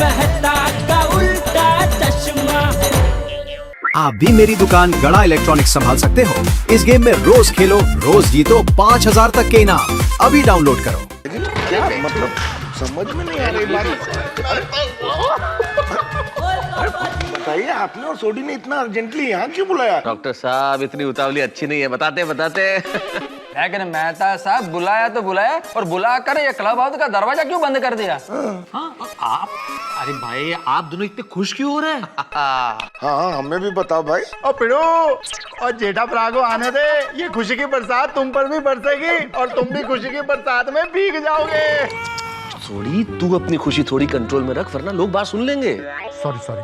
मेहता का उल्टा चश्मा। आप भी मेरी दुकान गड़ा इलेक्ट्रॉनिक्स संभाल सकते हो। इस गेम में रोज खेलो, रोज जीतो 5000 तक के इनाम। अभी डाउनलोड करो। क्या मतलब समझ में नहीं आ रही बात। बताइए, आपने और सोडी ने इतना अर्जेंटली यहाँ क्यों बुलाया? डॉक्टर साहब इतनी उतावली अच्छी नहीं है, बताते बताते। लेकिन मेहता साहब बुलाया तो बुलाया, और बुलाकर ये क्लब हाउस का दरवाजा क्यों बंद कर दिया? हाँ, आप अरे भाई आप दोनों इतने खुश क्यों हो रहे हैं? हाँ हमें भी बताओ भाई। और पिड़ो और जेठा भरा को आने दे, ये खुशी की बरसात तुम पर भी बरसेगी और तुम भी खुशी की बरसात में भीग जाओगे। सोडी तू अपनी खुशी थोड़ी कंट्रोल में रख, वरना लोग बात सुन लेंगे। सॉरी।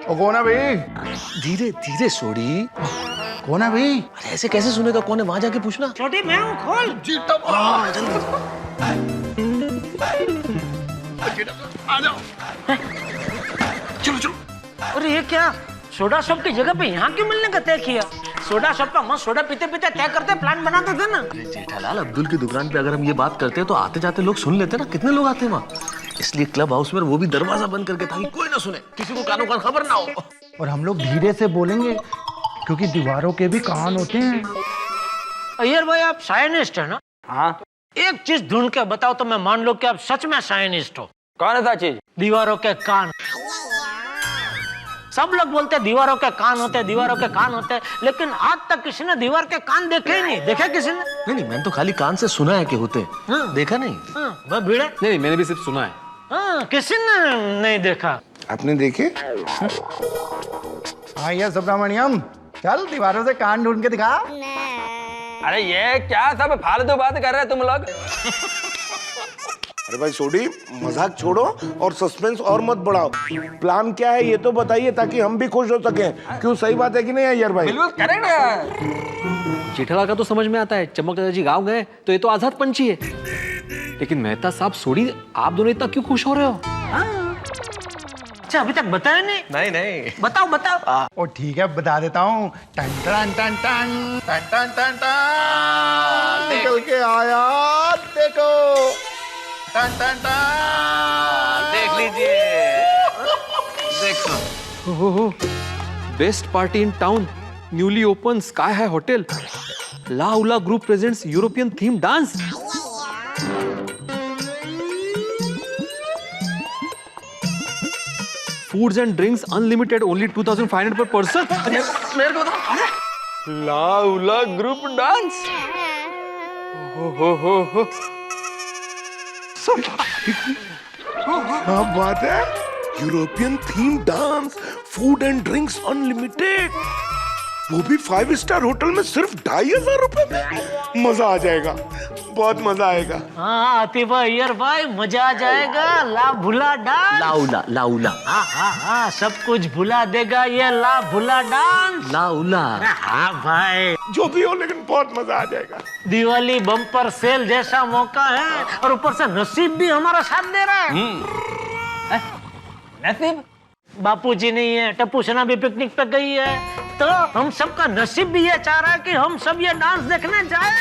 ओ कौन है भाई? धीरे धीरे सोडी। कौन है भाई? अरे ऐसे कैसे सुनेगा, कौन है वहां जाके पूछना। छोटी मैं हूँ, खोल। चलो। अरे ये क्या, सोडा शॉप की जगह पे यहाँ क्यों मिलने का तय किया? सोडा शॉप का मस्त सोडा पीते पीते तय करते प्लान बनाते थे ना। जेठालाल, अब्दुल की दुकान पे अगर हम ये बात करते हैं तो आते जाते लोग सुन लेते ना, कितने लोग आते हैं वहाँ। इसलिए क्लब हाउस में वो भी दरवाजा बंद करके, ताकि कोई ना सुने, किसी को कानों कान खबर ना हो। और हम लोग धीरे से बोलेंगे क्योंकि दीवारों के भी कान होते हैं। अय्यर भाई आप साइंटिस्ट है ना? हाँ। एक चीज ढूंढ के बताओ तो मैं मान लो कि आप सच में साइंटिस्ट हो। कौन सा चीज? दीवारों के कान। सब लोग बोलते हैं दीवारों के कान होते हैं, दीवारों के कान होते हैं, लेकिन आज तक किसी ने दीवार के कान देखे ही नहीं। देखे किसी ने? नहीं, मैंने तो खाली कान से सुना है कि होते हैं। हाँ। देखा नहीं। हाँ, वह भीड़े। नहीं, मैंने भी सिर्फ सुना है। हाँ, किसी ने नहीं देखा। आपने देखे? हाँ ये सुब्रमण्यम, चल दीवारों से कान ढूंढ के दिखा। अरे ये क्या सब फालतू बात कर रहे हैं तुम लोग? अरे भाई सोडी, मजाक छोड़ो और सस्पेंस और मत बढ़ाओ। प्लान क्या है ये तो बताइए, ताकि हम भी खुश हो सकें। क्यों, सही बात है कि नहीं यार भाई? बिल्कुल करेक्ट है। जेठालाल का तो समझ में आता है, चमक दादाजी गाँव गए तो ये तो आजाद पंछी है। लेकिन मेहता साहब, सोडी, आप दोनों इतना क्यों खुश हो रहे हो? अच्छा अभी तक बताया नहीं? नहीं। बताओ। और ठीक है बता देता हूँ। टन टन टन टन टन टन टन टन निकल के आया, देखो। टन टन टन देख लीजिए। देखो। Best party in town, newly open sky high hotel, ला उला group presents European theme dance. Foods and drinks unlimited, only 2500 per person। मेरे को तो ला उला ग्रुप डांस। हो। क्या बात है, European theme dance, food and drinks unlimited, वो भी 5 स्टार होटल में सिर्फ 2500 रुपए में। मजा आ जाएगा, बहुत मजा आएगा। हाँ आतिफ अय्यर भाई, मजा आ जाएगा। ला भुला डांस। लाउला। हाँ, सब कुछ भुला देगा ये ला भुला डांस। लाउला। हाँ भाई, जो भी हो, लेकिन बहुत मजा आ जाएगा। दिवाली बम्पर सेल जैसा मौका है, और ऊपर से नसीब भी हमारा साथ दे रहा है। नसीब? बापूजी नहीं है, टप्पू सेना भी पिकनिक पे गई है, तो हम सबका नसीब भी ये चाह रहा है कि हम सब ये डांस देखने जाए।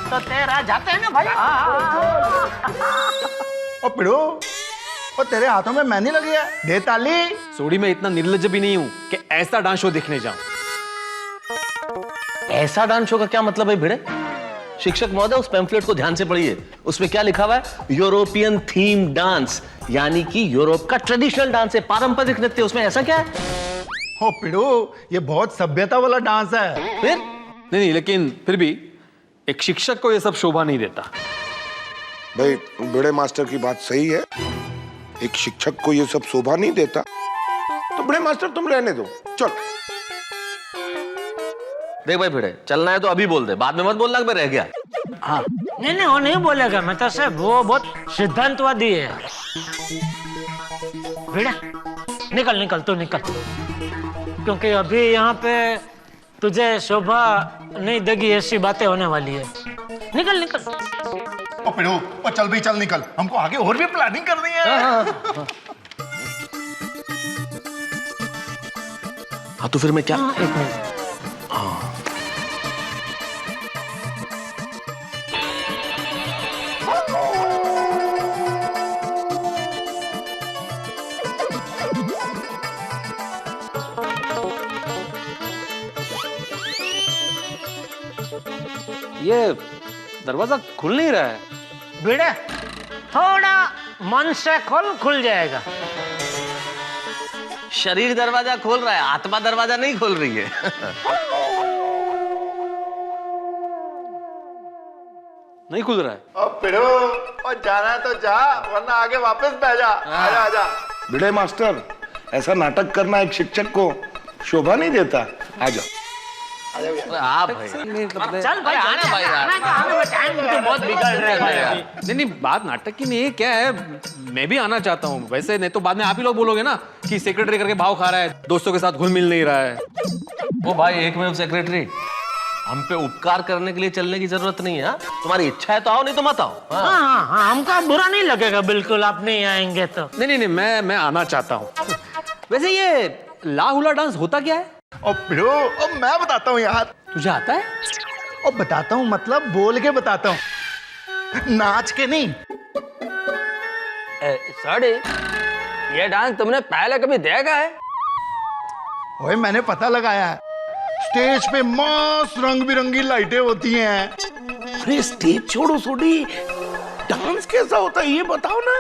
तो तेरा जाते हैं ना भाई। और पिड़ो, और तेरे हाथों में मेहंदी लगी है, दे ताली। सोडी, मैं इतना निर्लज्ज भी नहीं हूँ कि ऐसा डांस शो देखने जाऊं। ऐसा डांस शो का क्या मतलब है भिड़े? शिक्षक महोदय, उस पैम्फलेट को ध्यान से पढ़िए। उसमें क्या लिखा हुआ है? यूरोपियन थीम डांस, यानी कि यूरोप का ट्रेडिशनल डांस है, पारंपरिक नृत्य। उसमें ऐसा क्या है? ओ पिड़ो, ये बहुत सभ्यता वाला डांस है। फिर नहीं, लेकिन फिर भी एक शिक्षक को ये सब शोभा नहीं देता। भाई बड़े मास्टर की बात सही है, एक शिक्षक को ये सब शोभा नहीं देता। तो बड़े मास्टर तुम रहने दो, चल। देख भाई भिड़े, चलना है तो अभी बोल दे, बाद में मत बोलना कि मैं रह गया। हाँ नहीं, वो नहीं बोलेगा। मैं तो साहब वो बहुत सिद्धांतवादी है। बेटा निकल तू निकल, क्योंकि अभी यहाँ पे तुझे शोभा नहीं देगी ऐसी बातें होने वाली है। निकल। ओ पिड़ो, ओ चल भी चल, निकल, हमको आगे और भी प्लानिंग करनी है। हाँ तो फिर मैं क्या? एक मिनट। ये दरवाजा खुल नहीं रहा है। भिड़े थोड़ा मन से खोल, खुल जाएगा। शरीर दरवाजा खोल रहा है, आत्मा दरवाजा नहीं खोल रही है। नहीं खुल रहा है। अब भिड़ो, और जाना है तो जा, वरना आगे वापस बह जा। आजा आजा। भिड़े मास्टर, ऐसा नाटक करना एक शिक्षक को शोभा नहीं देता। आ जाओ। आप भाई चल भाई, आना भाई यार। टाइम तो बहुत बिगड़ रहा है भाई। नहीं नहीं, बात नाटक की नहीं है, क्या है, मैं भी आना चाहता हूँ वैसे, नहीं तो बाद में आप ही लोग बोलोगे ना कि सेक्रेटरी करके भाव खा रहा है, दोस्तों के साथ घुल मिल नहीं रहा है। वो भाई एक मिनट सेक्रेटरी, हम पे उपकार करने के लिए चलने की जरूरत नहीं है। हाँ? तुम्हारी इच्छा है तो आओ, नहीं तो मत आओ। हाँ? हाँ, हमको बुरा नहीं लगेगा बिल्कुल, आप नहीं आएंगे तो। नहीं नहीं नहीं, मैं आना चाहता हूँ। वैसे ये ला हुला डांस होता क्या है? और भिड़ो, और मैं बताता हूँ यार। तुझे आता है? और बताता हूँ मतलब बोल के बताता हूँ, नाच के नहीं। सॉरी, ये डांस तुमने पहले कभी देखा है? ओए मैंने पता लगाया है, स्टेज पे मस्त रंग बिरंगी लाइटें होती हैं। अरे स्टेज छोड़ो सोडी, डांस कैसा होता है ये बताओ ना।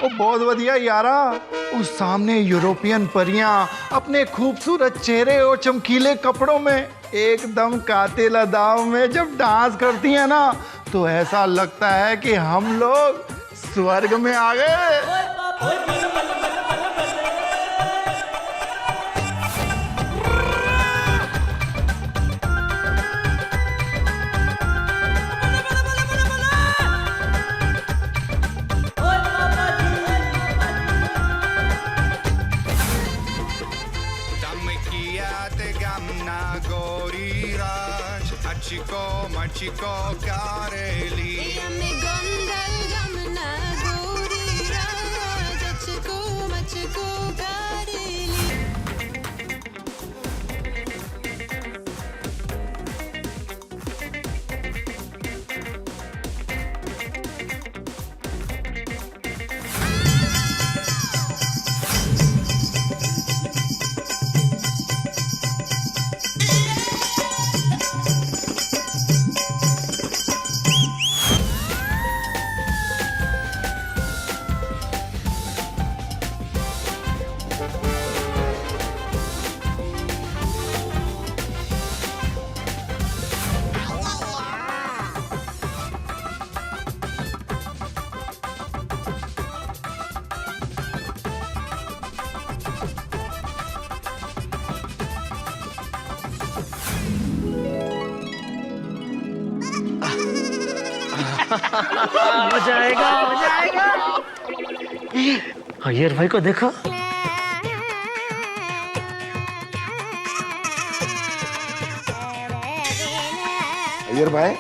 ओ बहुत बढ़िया यारा, उस सामने यूरोपियन परियां अपने खूबसूरत चेहरे और चमकीले कपड़ों में एकदम कातिल अदाओं में जब डांस करती हैं ना, तो ऐसा लगता है कि हम लोग स्वर्ग में आ गए। Chico Carelli. Yummy gondal gamna gori raj, Chico Carelli. मजा आएगा, मजा आएगा। अय्यर भाई को देखो। अय्यर भाई,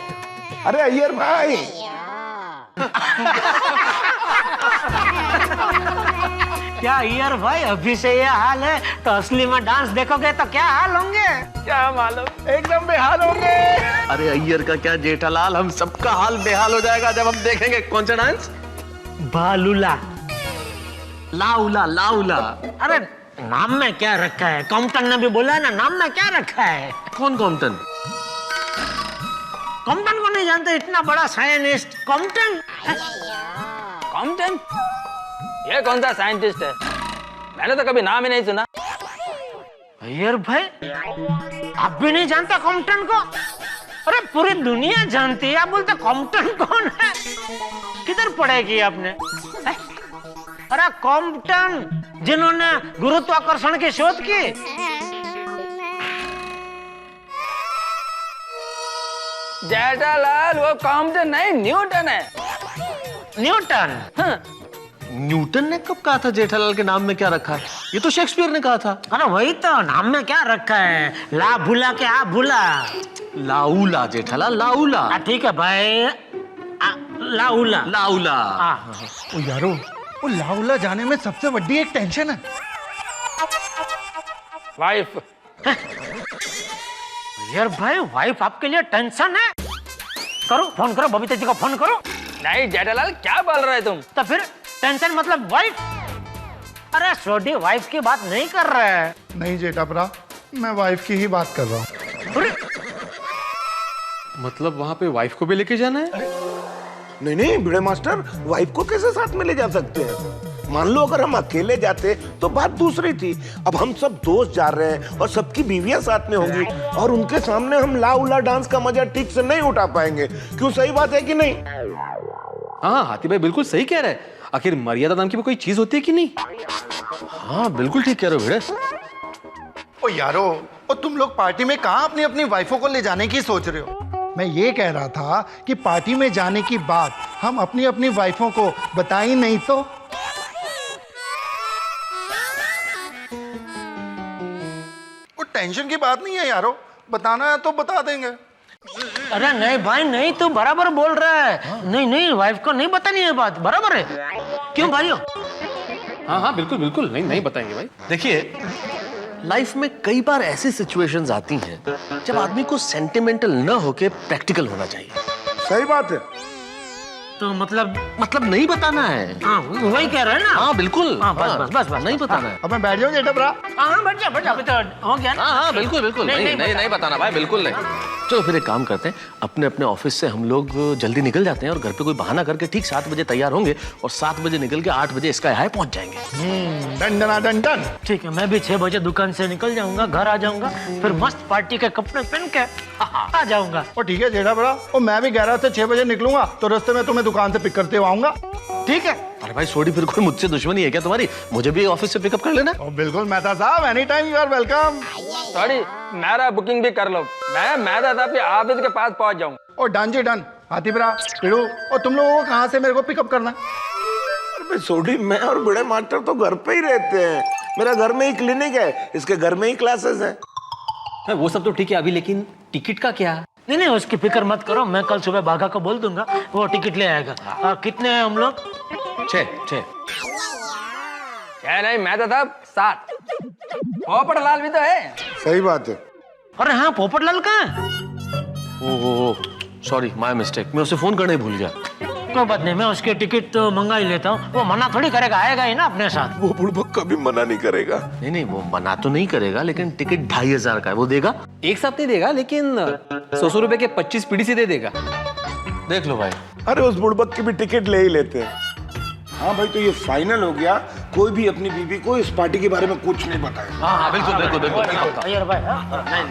अरे अय्यर भाई। क्या अय्यर भाई, अभी से ये हाल है तो असली में डांस देखोगे तो क्या हाल होंगे? क्या मालूम, एकदम बेहाल होंगे। अरे अय्यर का क्या जेठालाल, हम सबका हाल बेहाल हो जाएगा जब हम देखेंगे। कौन सा डांस? बालूला। लाउला लाउला। अरे नाम में क्या रखा है, कॉम्पटन ने भी बोला है ना, नाम में क्या रखा है? कौन कॉम्पटन? कॉम्पटन को नहीं जानते, इतना बड़ा साइंटिस्ट कॉम्पटन। कॉम्पटन? ये कौन सा साइंटिस्ट है? मैंने तो कभी नाम ही नहीं सुना। अय्यर भाई, आप भी नहीं जानते कॉम्पटन को? अरे पूरी दुनिया जानती है, आप बोलते कॉम्पटन कौन है? किधर पढ़ेगी आपने? अरे कॉम्पटन, जिन्होंने गुरुत्वाकर्षण की शोध की। जेठालाल, वो कॉम्पटन नहीं, न्यूटन है। न्यूटन? हाँ। न्यूटन ने कब कहा था जेठालाल के नाम में क्या रखा है? ये तो शेक्सपियर ने कहा था। अरे वही तो, नाम में क्या रखा है? ला भूला के आ भूला। लाउला जेठालाल, लाउला। ठीक है भाई, लाउला। लाउला। ओ यारो, वो लाउला जाने में सबसे बड़ी एक टेंशन है, वाइफ। यार भाई, वाइफ आपके लिए टेंशन है? करो, फोन करो, बबीता जी को फोन करो। नहीं जेठालाल, क्या बोल रहे तुम? तो फिर टेंशन मतलब वाइफ? अरे सोडी, वाइफ की बात नहीं कर रहे हैं। नहीं जेठा भरा, मैं वाइफ की ही बात कर रहा हूँ। मतलब वहां पे वाइफ को भी लेके जाना है? नहीं नहीं भिड़े मास्टर, वाइफ को कैसे साथ में ले जा सकते हैं? मान लो अगर हम अकेले जाते तो बात दूसरी थी। अब हम सब दोस्त जा रहे हैं और सबकी बीवियां साथ में होंगी और उनके सामने हम ला उला डांस का मजा ठीक से नहीं उठा पाएंगे। क्यों, सही बात है कि नहीं? हाँ हाथी भाई बिल्कुल सही कह रहे हैं। आखिर मर्यादा नाम की भी कोई चीज होती है कि नहीं? हाँ बिल्कुल ठीक कह रहे हो भिड़े। ओ यारो, ओ तुम लोग पार्टी में कहाँ अपनी अपनी वाइफों को ले जाने की सोच रहे हो? मैं ये कह रहा था कि पार्टी में जाने की बात हम अपनी अपनी वाइफों को बताई नहीं तो। वो टेंशन की बात नहीं है यारो, बताना है तो बता देंगे। अरे नहीं भाई नहीं, तू बराबर बोल रहा है। नहीं नहीं, वाइफ को नहीं बतानी है बात, बराबर है। क्यों भाइयों? हाँ हाँ बिल्कुल बिल्कुल, नहीं नहीं बताएंगे भाई। देखिए, लाइफ में कई बार ऐसी सिचुएशंस आती हैं जब आदमी को सेंटिमेंटल न होके प्रैक्टिकल होना चाहिए। सही बात है। तो मतलब नहीं बताना है। हाँ वही कह रहे हैं ना। हाँ बिल्कुल। हाँ बस नहीं बताना है। अब मैं बैठ जाऊं जेठा भरा? हाँ बैठ जा अभी तो हो गया ना। हाँ बिल्कुल बिल्कुल, नहीं बताना भाई, बिल्कुल नहीं। चलो फिर एक काम करते हैं, अपने अपने ऑफिस से हम लोग जल्दी निकल जाते हैं और घर पे कोई बहाना करके ठीक 7 बजे तैयार होंगे और 7 बजे निकल के 8 बजे स्काई हाई पहुंच जाएंगे। Done done done done. ठीक है, मैं भी 6 बजे दुकान से निकल जाऊंगा, घर आ जाऊंगा, फिर मस्त पार्टी के कपड़े पहन के आ जाऊंगा। ओ ठीक है जेठा भरा, ओ मैं भी 11 से 6 बजे निकलूंगा तो रास्ते में तुम्हें दुकान से पिक करते हुए आऊंगा। ठीक है। अरे भाई सोडी, फिर कोई मुझसे दुश्मनी है क्या तुम्हारी? मुझे भी ऑफिस से पिकअप कर लेना। ओ बिल्कुल मेहता साहब, any time you are welcome. Sorry, मेरा बुकिंग भी कर लो। मैं मेहता साहब के ऑफिस के पास पहुंच जाऊँ। ओ डन जी डन। हाथी भरा, पिड़ू, और तुम लोगों को कहाँ से मेरे को पिकअप करना है? अरे सोडी, मैं और भिड़े मास्टर तो घर पे ही रहते हैं। मेरा घर में ही क्लिनिक है, इसके घर में ही क्लासेस हैं। हाँ, वो सब तो ठीक है अभी, लेकिन टिकट का क्या? नहीं उसकी फिक्र मत करो, मैं कल सुबह बाघा को बोल दूंगा, वो टिकट ले आएगा। कितने हैं हम लोग? 6। क्या नहीं मेहता साहब 7। पोपट लाल भी तो है। सही बात है। अरे हाँ, पोपटलाल कहाँ है? ओह सॉरी, माय मिस्टेक, मैं उसे फोन करना ही भूल गया। कोई बात नहीं, मैं उसके टिकट तो मंगा ही लेता हूँ। वो मना थोड़ी करेगा, आएगा ही ना अपने साथ। वो बुड़बक कभी मना नहीं करेगा। नहीं वो मना तो नहीं करेगा, लेकिन टिकट 2500 का है, वो देगा। एक साथ नहीं देगा, लेकिन 100 रुपए के 25 पीडीसी दे देगा। देख लो भाई। अरे उस बुड़बक की भी टिकट ले ही लेते हैं। हाँ भाई, तो ये फाइनल हो गया, कोई भी अपनी बीवी को इस पार्टी के बारे में कुछ नहीं बताएगा। हाँ बिल्कुल बिल्कुल। अय्यर भाई, हाँ, नहीं।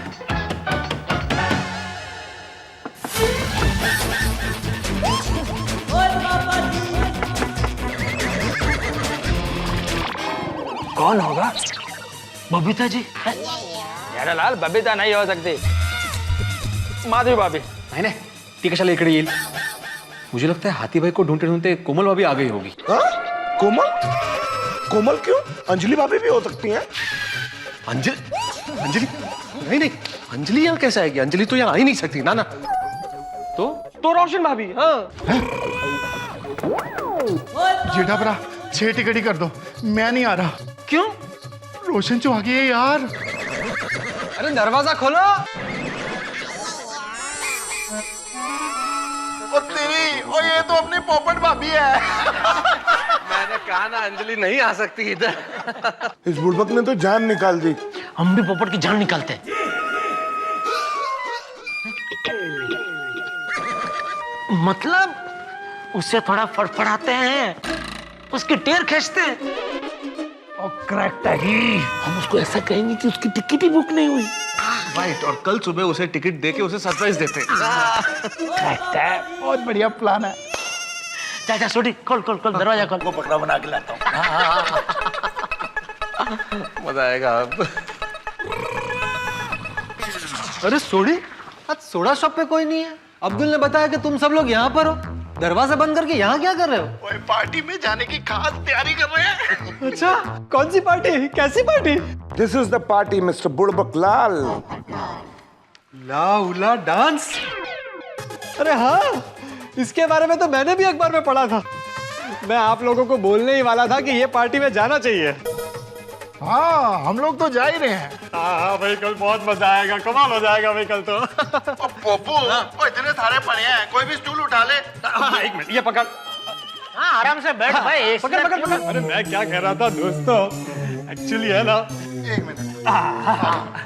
कौन होगा? बबीता जी? मेरा लाल बबीता नहीं हो सकती, माधवी भाभी। नाही नाही, ती कशाला इकडे येईल? मुझे लगता है हाथी भाई को ढूंढते ढूंढते कोमल भाभी आ गई होगी। हाँ? कोमल क्यों? अंजलि भाभी भी हो सकती हैं। अंजलि नहीं, अंजलि यहाँ कैसे आएगी? अंजलि तो यहाँ आ ही नहीं सकती ना। तो रोशन भाभी। हाँ जेठा भरा, 6 टिकट ही कर दो, मैं नहीं आ रहा। क्यों? रोशन जो आ गई है यार। अरे दरवाजा खोलो। ओ तेरी, ओ ये तो अपनी पोपट भाभी है। मैंने कहा ना अंजलि नहीं आ सकती इधर। इस बुड़बक ने तो जान निकाल दी। हम भी पोपट की जान निकालते हैं। मतलब उससे थोड़ा फड़फड़ाते हैं, उसकी टेर खींचते हैं और क्रैक ही हम उसको ऐसा कहेंगे कि उसकी टिकट ही बुक नहीं हुई। राइट, और कल सुबह उसे टिकट देके उसे सरप्राइज देते हैं। बहुत बढ़िया प्लान है। चाचा सोडी, खोल दरवाजा खोल। पकड़ा बना के लाता हूँ। मजा आएगा अब। अरे सोडी, आज सोडा शॉप पे कोई नहीं है। अब्दुल ने बताया कि तुम सब लोग यहाँ पर हो, दरवाजा बंद करके यहाँ क्या कर रहे हो? ओए पार्टी में जाने की खास तैयारी कर रहे हैं। अच्छा, कौन सी पार्टी? कैसी party? This is the party mister बुड़बक लाल। ला उला डांस? अरे हाँ, इसके बारे में तो मैंने भी अखबार में पढ़ा था। मैं आप लोगों को बोलने ही वाला था कि ये पार्टी में जाना चाहिए। हाँ, हम लोग तो जा ही रहे हैं। हाँ भाई, कल बहुत मजा आएगा, कमाल हो जाएगा भाई कल तो। पोपू, ओ इतने सारे पड़े हैं, कोई भी स्टूल उठा ले। एक मिनट, ये पकड़। हाँ आराम से बैठ भाई। पकड़। अरे मैं क्या कह रहा था दोस्तों, एक्चुअली है ना। एक मिनट।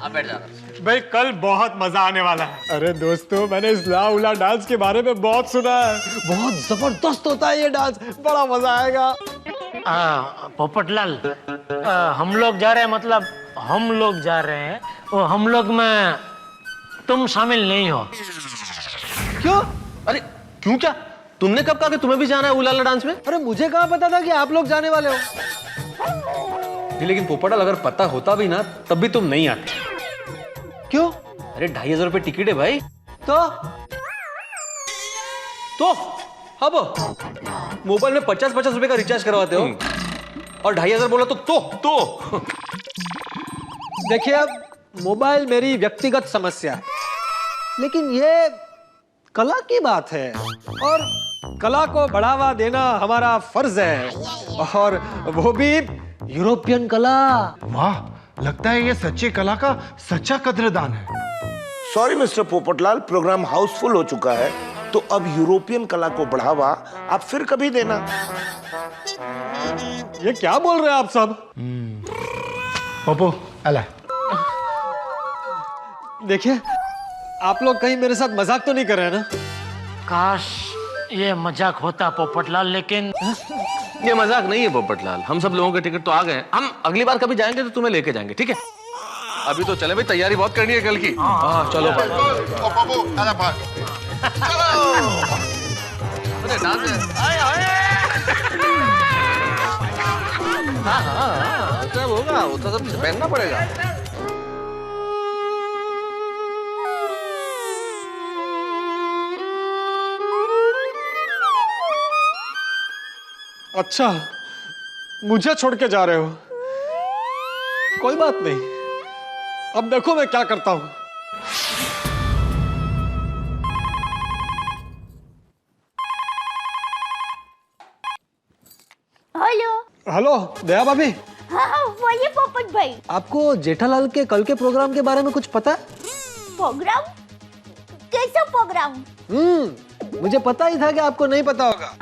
अब बैठ जा। भाई कल बहुत मजा आने वाला है। अरे दोस्तों, मैंने इस ला उला डांस के बारे में बहुत सुना है, बहुत जबरदस्त होता है ये डांस, बड़ा मजा आएगा। पोपटलाल, हम लोग जा रहे हैं, मतलब हम लोग जा रहे हैं, वो हम लोग में तुम शामिल नहीं हो। क्यों? अरे क्यों, क्या तुमने कब कहा कि तुम्हें भी जाना है उलाला डांस में? अरे मुझे कहाँ पता था कि आप लोग जाने वाले हो। लेकिन पोपटलाल, अगर पता होता भी ना तब भी तुम नहीं आते। क्यों? अरे 2500 रुपए टिकट है भाई। तो अब मोबाइल में 50-50 रुपए का रिचार्ज करवाते हो और 2500 बोला तो देखिए, अब मोबाइल मेरी व्यक्तिगत समस्या है, लेकिन ये कला की बात है और कला को बढ़ावा देना हमारा फर्ज है, और वो भी यूरोपियन कला। वाह, लगता है ये सच्ची कला का सच्चा कद्रदान है। Sorry mister Popatlal, program housefull हो चुका है, तो अब यूरोपियन कला को बढ़ावा आप फिर कभी देना। ये क्या बोल रहे हैं आप सब? पप्पू अला, देखिए, आप लोग कहीं मेरे साथ मजाक तो नहीं कर रहे हैं ना? काश ये मजाक होता पोपटलाल, लेकिन ये मजाक नहीं है पोपटलाल, हम सब लोगों के टिकट तो आ गए हैं। हम अगली बार कभी जाएंगे तो तुम्हें लेके जाएंगे, ठीक है? अभी तो चले भाई, तैयारी बहुत करनी है कल की। हाँ चलो भाई। अरे डांस हाँ, सब होगा, वो तो सब पहनना पड़ेगा। अच्छा, मुझे छोड़ के जा रहे हो? कोई बात नहीं, अब देखो मैं क्या करता हूं। हेलो। हेलो दया भाभी, हाँ, बोलिए पोपट भाई। आपको जेठालाल के कल के प्रोग्राम के बारे में कुछ पता है? प्रोग्राम? कैसा प्रोग्राम? मुझे पता ही था कि आपको नहीं पता होगा,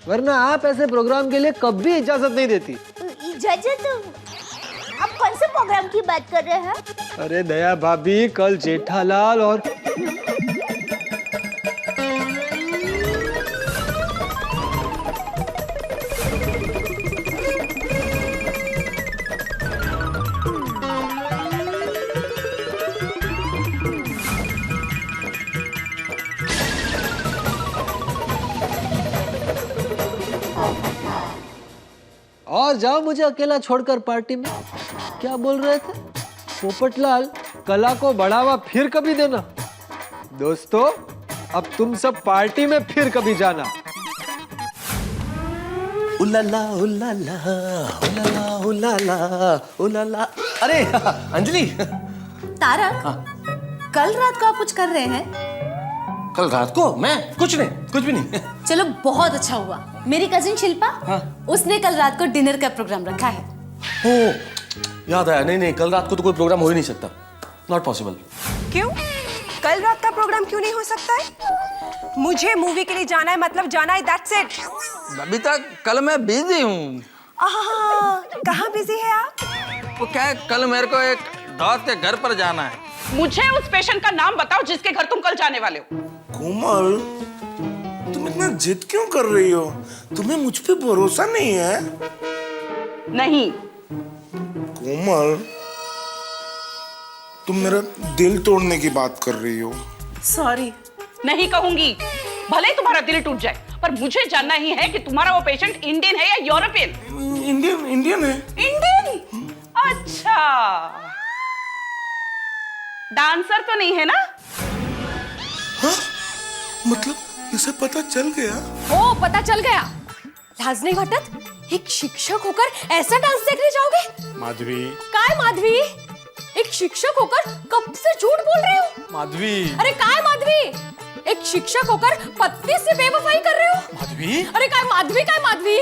वरना आप ऐसे प्रोग्राम के लिए कभी इजाजत नहीं देती। इजाजत? आप कौन से प्रोग्राम की बात कर रहे हैं? अरे दया भाभी, कल जेठालाल और जाओ मुझे अकेला छोड़कर पार्टी में। क्या बोल रहे थे? पोपटलाल, कला को बढ़ावा फिर कभी देना। दोस्तों, अब तुम सब पार्टी में फिर कभी जाना। उलाला उलाला उलाला उलाला उलाला। अरे अंजलि। तारक, कल रात को आप कुछ कर रहे हैं? कल रात को? मैं कुछ भी नहीं। चलो बहुत अच्छा हुआ। मेरी कजिन शिल्पा, उसने कल रात को डिनर का प्रोग्राम रखा है। ओ, याद आया। नहीं, कल रात को तो कोई प्रोग्राम हो ही नहीं सकता। Not possible. क्यों? कल रात का प्रोग्राम क्यों नहीं हो सकता है? मुझे मूवी के लिए जाना है, मतलब जाना है, दैट्स इट। अभी तक कल मैं बिजी हूँ। कहाँ बिजी है आप? वो क्या है, कल मेरे को एक दोस्त के घर पर जाना है। मुझे उस पेशेंट का नाम बताओ जिसके घर तुम कल जाने वाले हो। कोमल, तुम इतना जिद क्यों कर रही हो? तुम्हें मुझ पे भरोसा नहीं है? नहीं। कोमल, तुम मेरा दिल तोड़ने की बात कर रही हो। सॉरी। नहीं कहूंगी, भले ही तुम्हारा दिल टूट जाए, पर मुझे जानना ही है कि तुम्हारा वो पेशेंट इंडियन है या यूरोपियन? इंडियन है। इंडियन? अच्छा, डांसर तो नहीं है ना? हाँ? मतलब इसे पता चल गया? ओ, पता चल गया। लाज नहीं घटत? एक शिक्षक होकर ऐसा डांस देखने जाओगे? माधवी। काय माधवी? एक शिक्षक होकर कब से झूठ बोल रहे हो? माधवी। अरे काय माधवी? एक शिक्षक होकर पत्नी से बेवफाई कर रहे हो? माधवी। अरे काय माधवी, काय माधवी?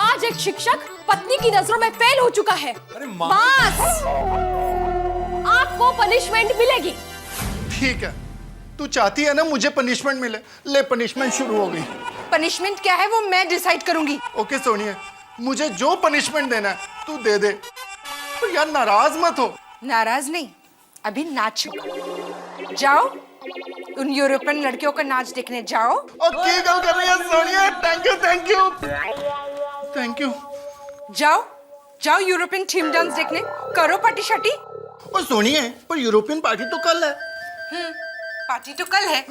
आज एक शिक्षक पत्नी की नजरों में फेल हो चुका है। अरे बस, आपको पनिशमेंट मिलेगी। ठीक है, तू चाहती है ना मुझे पनिशमेंट मिले? ले, पनिशमेंट शुरू हो गई। पनिशमेंट क्या है वो मैं डिसाइड करूंगी। ओके सोनिया, मुझे जो पनिशमेंट देना है तू दे दे, पर यार नाराज मत हो। नाराज नहीं, अभी नाचो, जाओ उन यूरोपियन लड़कियों का नाच देखने जाओ। ओके गल कर रही है Sonia, thank you thank you thank you. जाओ जाओ यूरोपियन थीम डांस देखने, करो पार्टी शार्टी। और सोनिया, पर यूरोपियन पार्टी तो कल है। पार्टी तो कल है,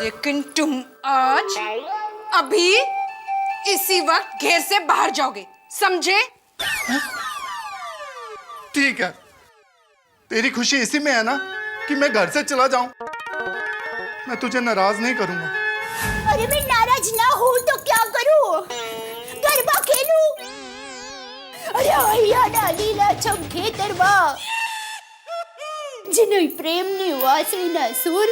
लेकिन तुम आज अभी इसी वक्त घर से बाहर जाओगे, समझे? ठीक है, तेरी खुशी इसी में है ना कि मैं घर से चला जाऊं। मैं तुझे नाराज नहीं करूंगा। अरे मैं नाराज ना हूँ तो क्या करूँ? गरबा खेलूं? अरे हૈયા લીલાછમ ખેતરમાં જેનો પ્રેમની વાસળીના સુર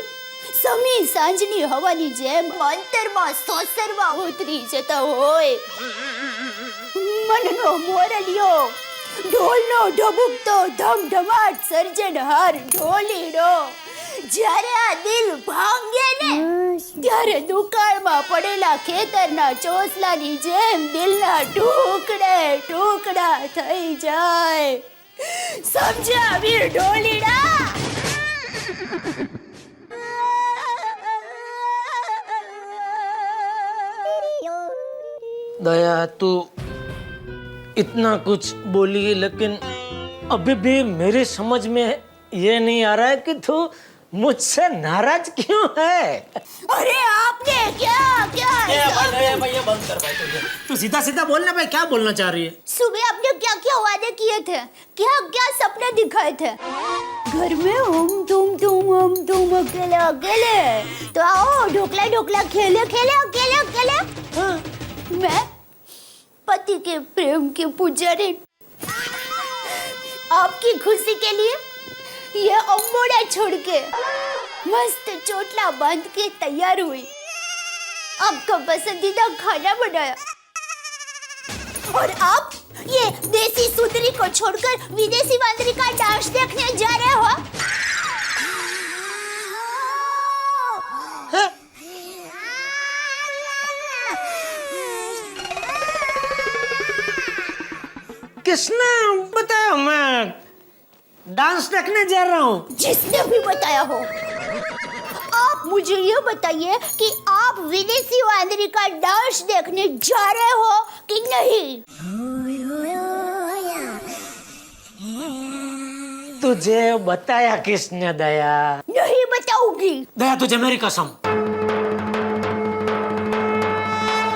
સમી સાંજની હવાની જેમ અંતરમાં સોસરવા ઉતરી જતા હોય. મનનો મોરલિયો ઢોલનો ઢબુકતો ધમધમાટ સર્જનહાર ઢોલીડો જ્યારે આ દિલ ભાંગે ને ત્યારે દુકાળમાં પડેલા ખેતરના ચોસલાની જેમ દિલના ટુકડે ટુકડા થઈ જાય. સમજ્યા વીર ઢોલીડા? दया तू इतना कुछ बोली, लेकिन अभी भी मेरी समझ में ये नहीं आ रहा है कि तू मुझसे नाराज क्यों है? अरे आपने क्या क्या भैया बंद कर भाई, तू सीधा सीधा बोलना भाई, क्या बोलना चाह रही है? सुबह आपने क्या क्या वादे किए थे, क्या क्या सपने दिखाए थे? घर में हम तुम अकेले अकेले, तो आओ ढोकला ढोकला खेले खेले अकेले अकेले। हाँ, मैं पति के प्रेम के पुजारी आपकी खुशी के लिए ये अम्बोड़ा छोड़ के मस्त चोटला बांध के तैयार हुई, आपका पसंदीदा खाना बनाया, और आप ये देसी सुंदरी को छोड़कर विदेशी वांदरी का डांस देखने जा रहे हो? किसने बताया मैं डांस देखने जा रहा हूँ? जिसने भी बताया हो, आप मुझे ये बताइए कि आप विदेशी वांदरी का डांस देखने जा रहे हो कि नहीं? तुझे बताया किसने दया? नहीं बताऊंगी। दया तुझे मेरी कसम।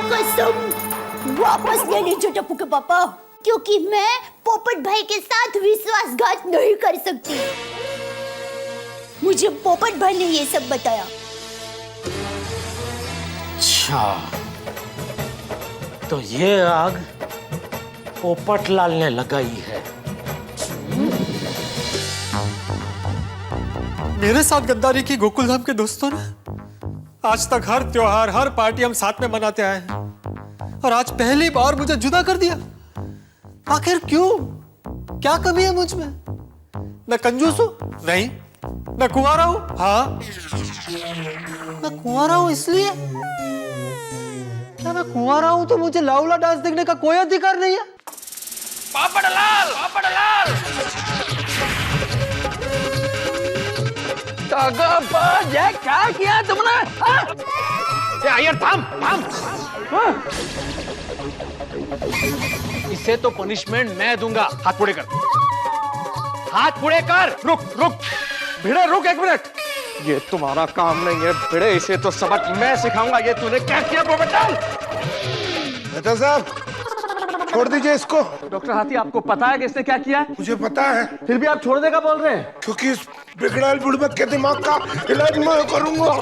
कसम वापस ले लीजिए टप्पू के पापा, क्योंकि मैं पोपट भाई के साथ विश्वासघात नहीं कर सकती। मुझे पोपट भाई ने ये सब बताया। अच्छा, तो ये आग पोपटलाल ने लगाई है। मेरे साथ गद्दारी की गोकुलधाम के दोस्तों ने आज तक हर त्योहार हर पार्टी हम साथ में मनाते आए हैं, और आज पहली बार मुझे जुदा कर दिया। आखिर क्यों? क्या कमी है मुझ में? मैं कंजूस हूं? नहीं। मैं कुंवारा हूं? हाँ। मैं कुंवारा हूं इसलिए? क्या मैं कुंवारा हूं तो मुझे लाउला डांस देखने का कोई अधिकार नहीं है? पापड़लाल, पापड़लाल। ये क्या किया तुमने? यार थाम थाम। इसे तो पनिशमेंट मैं दूंगा। हाथ पूरे कर, हाथ पूरे कर। रुक रुक भिड़े, रुक एक मिनट। ये तुम्हारा काम नहीं है भिड़े, इसे तो सबक मैं सिखाऊंगा। ये तूने क्या किया पोपटलाल? मेहता साहब छोड़ दीजिए इसको। डॉक्टर हाथी, आपको पता है कि इसने क्या किया? मुझे पता है। फिर भी आप छोड़ने का बोल रहे हैं? क्योंकि इस बिगड़ैल बुड़बक के दिमाग का इलाज मैं करूंगा।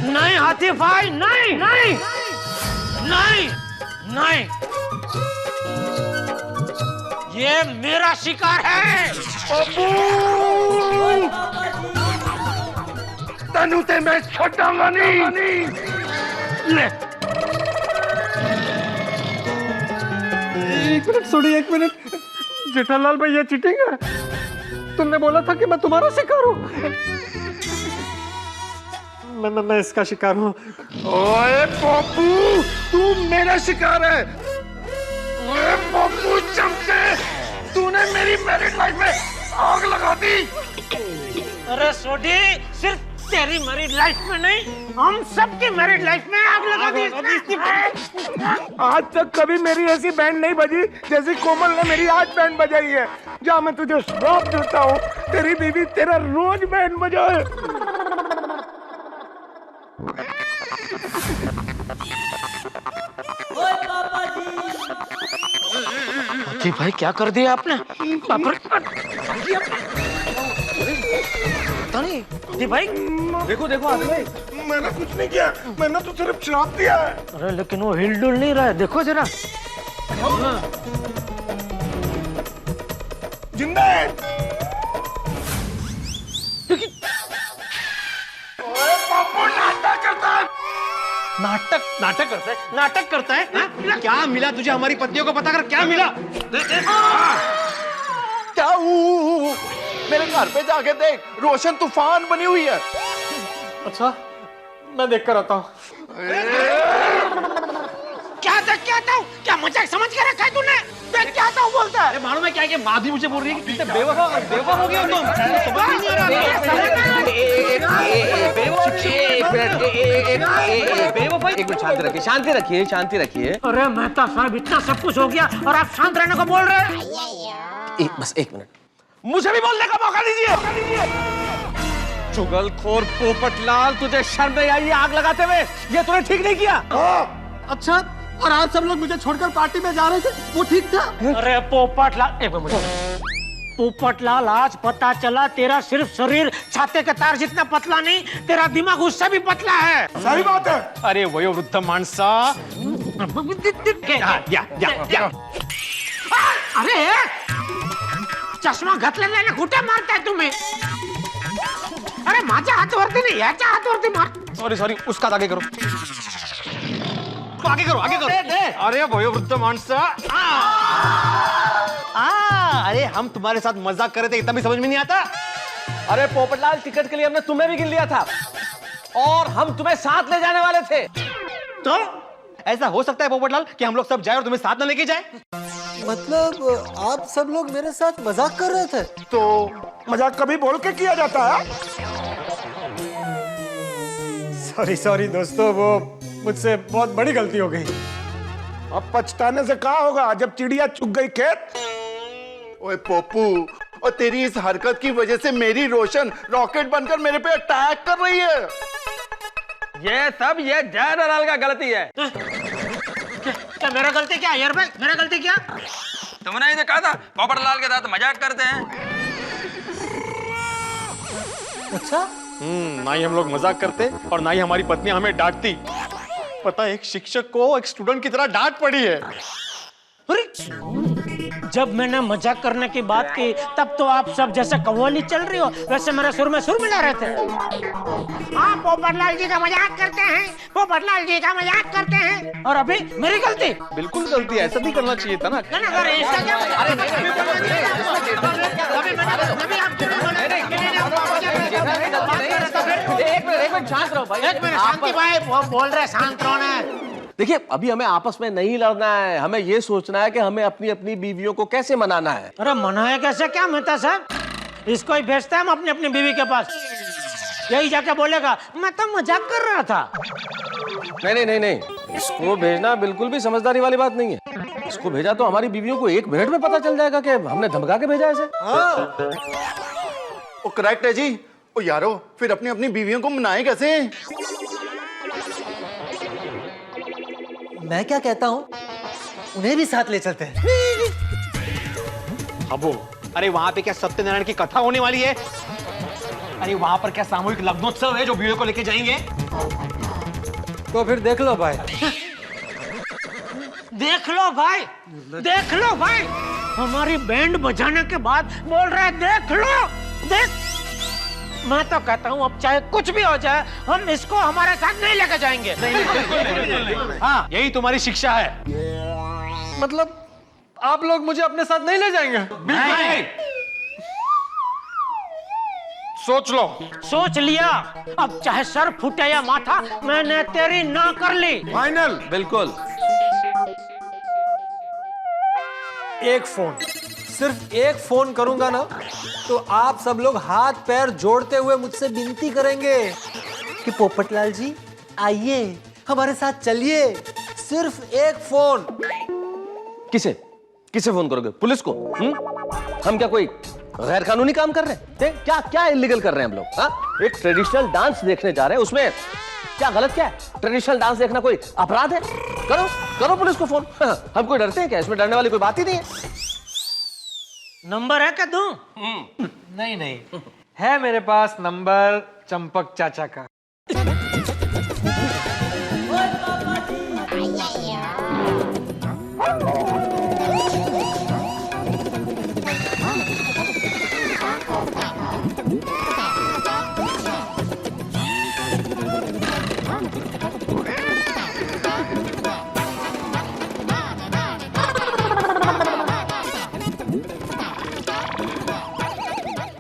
नहीं हाथी भाई, नहीं नहीं नहीं नहीं, ये मेरा शिकार है। तनु ते मैं छोड़ूंगा नहीं। ले एक मिनट सुनिए, एक मिनट। जेठालाल भाई, ये चीटिंग है। तुमने बोला था कि मैं तुम्हारा शिकार हूँ। मैं इसका शिकार हूँ। ओए पप्पू, तू मेरा शिकार है। ओए पप्पू चमचे, तूने मेरी मैरिड लाइफ में आग लगा दी। अरे सोडी, सिर्फ तेरी मैरिड लाइफ में नहीं, हम सबकी मैरिड लाइफ में आग लगा दी इसने। आज तक कभी मेरी ऐसी बैंड नहीं बजी जैसी कोमल ने मेरी आज बैंड बजाई है। जा, मैं तुझे श्राप देता हूँ, तेरी बीवी तेरा रोज बैंड बजाए। जी भाई, क्या कर दिया आपने? जी भाई, देखो देखो आगे भाई, मैंने कुछ नहीं किया, मैंने तो सिर्फ श्राप दिया है। अरे लेकिन वो हिल डुल नहीं रहा है, देखो जरा। जिंदा है। ओए पापू, नाटक करता है। नाटक करता है हाँ? क्या मिला तुझे हमारी पत्नियों को पता कर, क्या मिला? क्या मेरे घर पे जाके देख, रोशन तूफान बनी हुई है। अच्छा, मैं देख कर आता हूँ। क्या था? क्या मजाक समझ के रखा है तूने? देख क्या था बोलता है। मालूम है क्या कि माँ भी मुझे बोल रही है कि कितने बेवफा हो गया तुम। समझ नहीं आ रहा। एक मिनट शांति रखिए। अरे मेहता साहब, इतना सब कुछ हो गया और आप शांत रहने को बोल रहे हैं? बस एक मिनट, मुझे भी बोलने का मौका दीजिए। चुगलखोर पोपटलाल, तुझे शर्म नहीं आई आग लगाते हुए? ये तूने ठीक नहीं किया। अच्छा, और आज सब लोग मुझे छोड़कर पार्टी में जा रहे थे, वो ठीक था? अरे पोपटलाल, एक मिनट। पोपटलाल, आज पता चला तेरा सिर्फ शरीर छाते के तार जितना पतला नहीं, तेरा दिमाग उससे भी पतला है। सही बात है। अरे वयोवृद्ध माणसा। अरे चष्मा घातलेला कुठे मारताय तुम्ही? अरे माझ्या हातवरती नाही, याच्या हातवरती मार। सॉरी, उसका आगे करो। आगे करो। अरे वयोवृद्ध माणसा। अरे हम तुम्हारे साथ मजाक कर रहे थे, इतना भी समझ में नहीं आता? अरे पोपटलाल, टिकट के लिए हमने तुम्हें भी गिन लिया था और हम तुम्हें साथ ले जाने वाले थे। तो ऐसा हो सकता है पोपटलाल कि हम लोग सब जाए और तुम्हें साथ न लेके जाए? मतलब आप सब लोग मेरे साथ मजाक कर रहे थे? तो मजाक कभी बोल के किया जाता है? सॉरी दोस्तों, वो मुझसे बहुत बड़ी गलती हो गई। अब पछताने से क्या होगा जब चिड़िया चुग गई खेत। ओए पप्पू, और तेरी इस हरकत की वजह से मेरी रोशन रॉकेट बनकर मेरे पे अटैक कर रही है। ये जनरल का गलती है। क्या मेरा गलती क्या यार भाई? मेरा गलती क्या? तुमने ही तो कहा था पोपटलाल के साथ मजाक करते हैं। अच्छा, ना ही हम लोग मजाक करते और ना ही हमारी पत्नी हमें डांटती। पता है, एक शिक्षक को एक स्टूडेंट की तरह डांट पड़ी है। अरे जब मैंने मजाक करने की बात की तब तो आप सब जैसे कव्वाली चल रही हो वैसे मेरे सुर में सुर मिला रहे थे। हाँ, पोपटलाल जी का मजाक करते हैं, पोपटलाल जी का मजाक करते हैं। और अभी मेरी गलती? बिल्कुल गलती है, ऐसा नहीं करना चाहिए था ना। एक मिनट शांत रहो भाई। एक मिनट शांति भाई, वो बोल रहे शांत रहो ना। देखिए, अभी हमें आपस में नहीं लड़ना है, हमें ये सोचना है कि हमें अपनी अपनी बीवियों को कैसे मनाना है। अरे मनाया कैसे? क्या मेहता साहब, इसको ही भेजते हैं हम अपनी अपनी बीवी के पास, यही जाके बोलेगा मैं तो मजाक कर रहा था। नहीं, इसको भेजना बिल्कुल भी समझदारी वाली बात नहीं है। इसको भेजा तो हमारी बीवियों को 1 मिनट में पता चल जाएगा कि हमने धमका के भेजा इसे। वो करेक्ट है जी। ओ यारो, फिर अपनी अपनी बीवियों को मनाएं कैसे? मैं क्या कहता हूँ, उन्हें भी साथ ले चलते हैं। अबो, अरे वहां पे क्या सत्यनारायण की कथा होने वाली है? अरे वहां पर क्या सामूहिक लग्नोत्सव है जो बीवियों को लेके जाएंगे? तो फिर देख लो भाई। देख लो भाई, हमारी बैंड बजाने के बाद बोल रहे हैं देख लो। मैं तो कहता हूँ अब चाहे कुछ भी हो जाए हम इसको हमारे साथ नहीं लेकर जाएंगे। हाँ, यही तुम्हारी शिक्षा है। मतलब आप लोग मुझे अपने साथ नहीं ले जाएंगे? नहीं। सोच लिया, अब चाहे सर फूटे या माथा, मैंने तेरी ना कर ली। फाइनल? बिल्कुल। एक फोन सिर्फ एक फोन करूंगा ना तो आप सब लोग हाथ पैर जोड़ते हुए मुझसे विनती करेंगे कि पोपटलाल जी आइए, हमारे साथ चलिए। सिर्फ एक फोन। किसे किसे फोन करोगे? पुलिस को? हम क्या कोई गैर कानूनी काम कर रहे हैं? क्या क्या इलीगल कर रहे हैं हम लोग? हाँ, एक ट्रेडिशनल डांस देखने जा रहे हैं, उसमें क्या गलत क्या है? ट्रेडिशनल डांस देखना कोई अपराध है? करो करो पुलिस को फोन। हम कोई डरते हैं क्या? इसमें डरने वाली कोई बात ही नहीं है। नंबर है क्या दूं? नहीं नहीं, है मेरे पास नंबर चंपक चाचा का।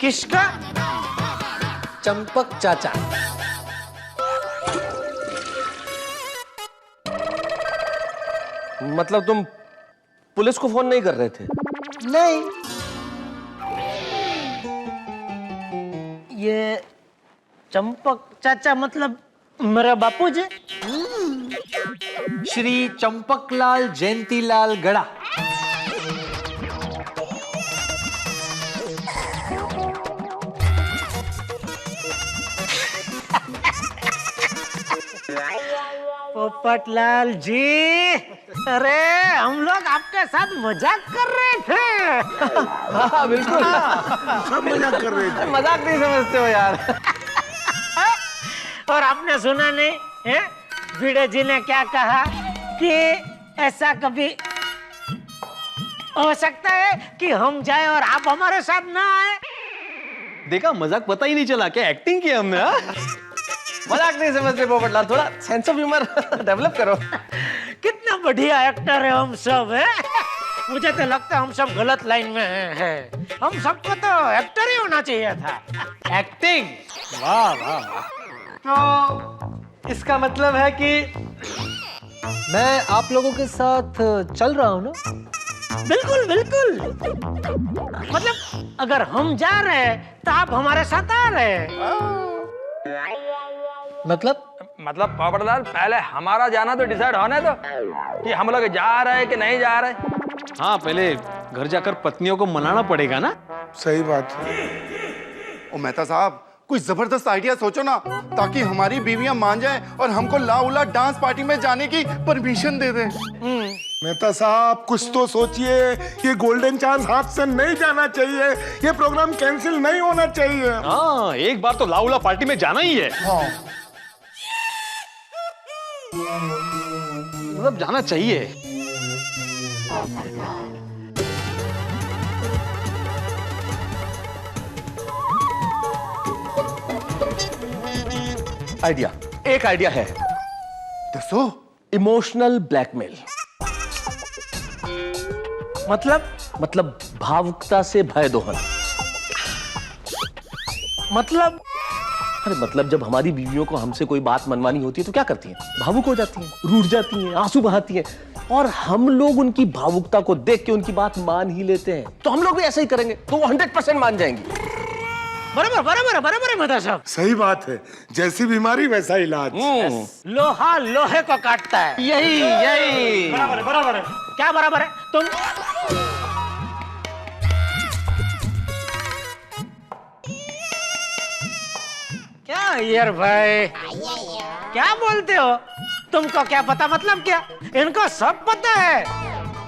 किसका? चंपक चाचा। मतलब तुम पुलिस को फोन नहीं कर रहे थे? नहीं। ये चंपक चाचा मतलब मेरा बापूजी? श्री चंपकलाल जयंतीलाल गड़ा। पोपटलाल जी, अरे हम लोग आपके साथ मजाक कर रहे थे। हाँ बिल्कुल, सब मजाक कर रहे थे। मजाक नहीं समझते हो यार। और आपने सुना नहीं है? भिड़े जी ने क्या कहा कि ऐसा कभी हो सकता है कि हम जाए और आप हमारे साथ ना आए। देखा, मजाक पता ही नहीं चला, क्या एक्टिंग की हमने। मजाक नहीं समझते पोपटलाल, थोड़ा सेंस ऑफ ह्यूमर डेवलप करो। कितना बढ़िया एक्टर है हम सब, है? मुझे तो लगता है हम सब गलत लाइन में हैं। हम सबको तो एक्टर ही होना चाहिए था। एक्टिंग? वाह वाह वाह। तो इसका मतलब है कि मैं आप लोगों के साथ चल रहा हूं ना? बिल्कुल बिल्कुल। मतलब अगर हम जा रहे हैं तो आप हमारे साथ आ रहे हैं। मतलब पोपटलाल, पहले हमारा जाना तो डिसाइड होने दो कि हम लोग जा रहे हैं कि नहीं जा रहे। हाँ, पहले घर जाकर पत्नियों को मनाना पड़ेगा ना। सही बात है। ओ मेहता साहब, कोई जबरदस्त आइडिया सोचो ना, ताकि हमारी बीवियां मान जाएं और हमको लाउला डांस पार्टी में जाने की परमिशन दे दें। मेहता साहब, कुछ तो सोचिए। ये गोल्डन चांस हाथ से नहीं जाना चाहिए। ये प्रोग्राम कैंसिल नहीं होना चाहिए। हाँ, एक बार तो लाउला पार्टी में जाना ही है। हाँ। मतलब जाना चाहिए। आइडिया, एक आइडिया है। दसो। Emotional blackmail. मतलब भावुकता से भय दोहन। मतलब जब हमारी बीवियों को हमसे कोई बात मनवानी होती है तो क्या करती हैं? भावुक हो जाती हैं, रूठ जाती हैं, आंसू बहाती हैं, और हम लोग उनकी भावुकता को देख के उनकी बात मान ही लेते हैं। तो हम लोग भी ऐसा ही करेंगे तो वो 100% मान जाएंगी। बराबर बराबर बराबर है मेहता साहब। सही बात है। जैसी बीमारी वैसा इलाज। लोहा लोहे को काटता है। यही बराबर है। क्या बराबर है? तुम क्या यार भाई, क्या बोलते हो? तुमको क्या पता? मतलब क्या? इनको सब पता है।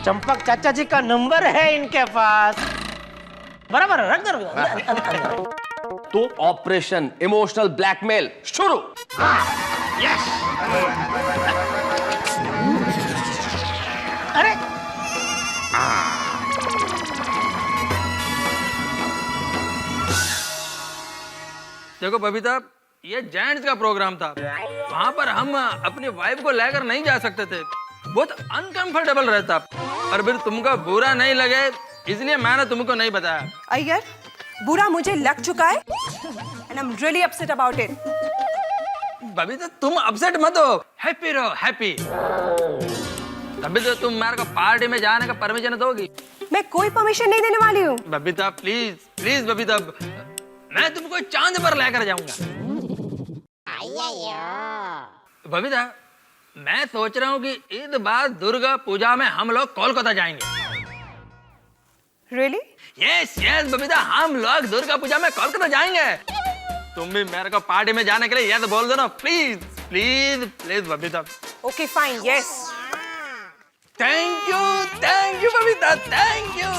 चंपक चाचा जी का नंबर है इनके पास। बराबर है, रख दो। तो ऑपरेशन इमोशनल ब्लैकमेल शुरू। यस। अरे देखो बबीता, ये जेंट्स का प्रोग्राम था, वहां पर हम अपनी वाइफ को लेकर नहीं जा सकते थे। बहुत अनकंफर्टेबल रहता। और फिर तुमको बुरा नहीं लगे इसलिए मैंने तुमको नहीं बताया। अय्यर, बुरा मुझे लग चुका है and I'm really upset about it. Babita, तुम अपसेट मत हो, हैप्पी रहो, हैप्पी। तभी तो तुम मेरे को पार्टी में जाने का परमिशन दोगी। मैं कोई परमिशन नहीं देने वाली हूँ। बबीता प्लीज प्लीज बबीता, मैं तुमको चांद पर लेकर जाऊंगा। बबीता मैं सोच रहा हूँ कि ईद बाद दुर्गा पूजा में हम लोग कोलकाता जाएंगे। रियली? यस यस बबीता, हम लोग दुर्गा पूजा में कोलकाता जाएंगे। तुम भी मेरे को पार्टी में जाने के लिए यस बोल दो ना, please please please Babita. Okay fine, yes. Thank you Babita, thank you.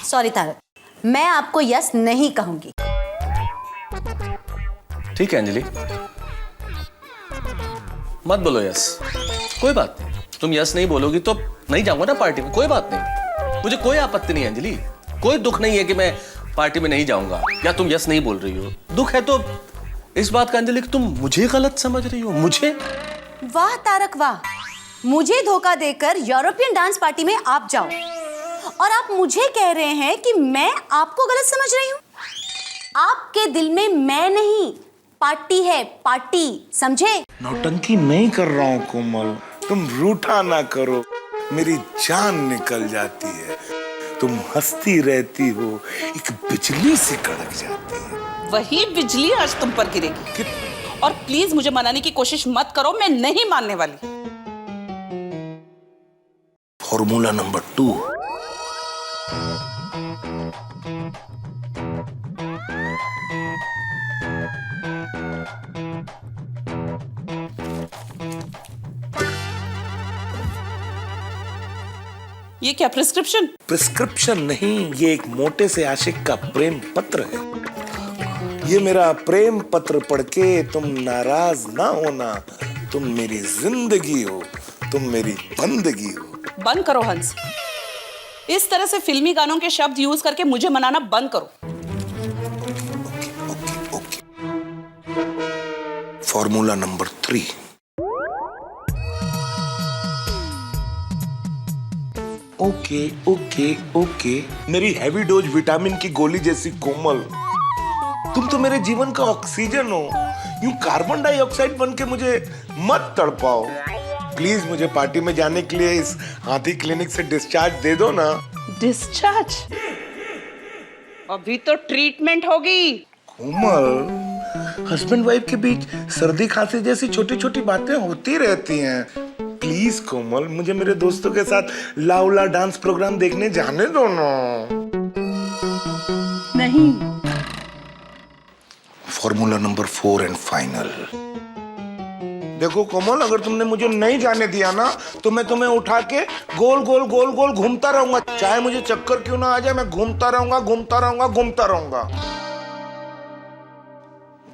Sorry Tarak, मैं आपको यस नहीं कहूंगी। ठीक है अंजलि, मत बोलो यस, कोई बात नहीं। तुम यस नहीं बोलोगी तो नहीं जाऊंगा ना पार्टी में, कोई बात नहीं, मुझे कोई आपत्ति नहीं है अंजलि, कोई दुख नहीं है कि मैं पार्टी में नहीं जाऊंगा या तुम यस नहीं बोल रही हो। दुख है तो इस बात का अंजलि कि तुम मुझे गलत समझ रही हो, मुझे। वाह तारक वाह, मुझे धोखा देकर यूरोपियन डांस पार्टी में आप जाओ और आप मुझे कह रहे हैं कि मैं आपको गलत समझ रही हूँ। आपके दिल में मैं नहीं, पार्टी है, पार्टी, समझे? नौटंकी नहीं कर रहा हूँ कोमल, तुम रूठा ना करो, मेरी जान निकल जाती है। तुम हंसती रहती हो, एक बिजली से कड़क जाती है। वही बिजली आज तुम पर गिरेगी। और प्लीज मुझे मनाने की कोशिश मत करो, मैं नहीं मानने वाली। Formula number 2। ये क्या प्रिस्क्रिप्शन? प्रिस्क्रिप्शन नहीं, ये एक मोटे से आशिक का प्रेम पत्र है। ये मेरा प्रेम पत्र पढ़ के तुम नाराज ना होना। तुम मेरी जिंदगी हो, तुम मेरी बंदगी हो। बंद करो हंस, इस तरह से फिल्मी गानों के शब्द यूज करके मुझे मनाना बंद करो। ओके। Formula number 3। ओके। मेरी हैवी डोज विटामिन की गोली जैसी कोमल, तुम तो मेरे जीवन का ऑक्सीजन हो। यूं कार्बन डाइऑक्साइड बन के मुझे मत तड़पाओ। प्लीज मुझे पार्टी में जाने के लिए इस हाथी क्लिनिक से डिस्चार्ज दे दो ना। डिस्चार्ज? अभी तो ट्रीटमेंट होगी। कोमल, हस्बैंड वाइफ के बीच सर्दी खांसी जैसी छोटी छोटी बातें होती रहती हैं। प्लीज कोमल, मुझे मेरे दोस्तों के साथ लाउला डांस प्रोग्राम देखने जाने दो ना। नहीं। Formula number 4 and final. देखो कोमल, अगर तुमने मुझे नहीं जाने दिया ना तो मैं तुम्हें उठा के गोल गोल घूमता रहूंगा। चाहे मुझे चक्कर क्यों ना आ जाए, मैं घूमता रहूंगा।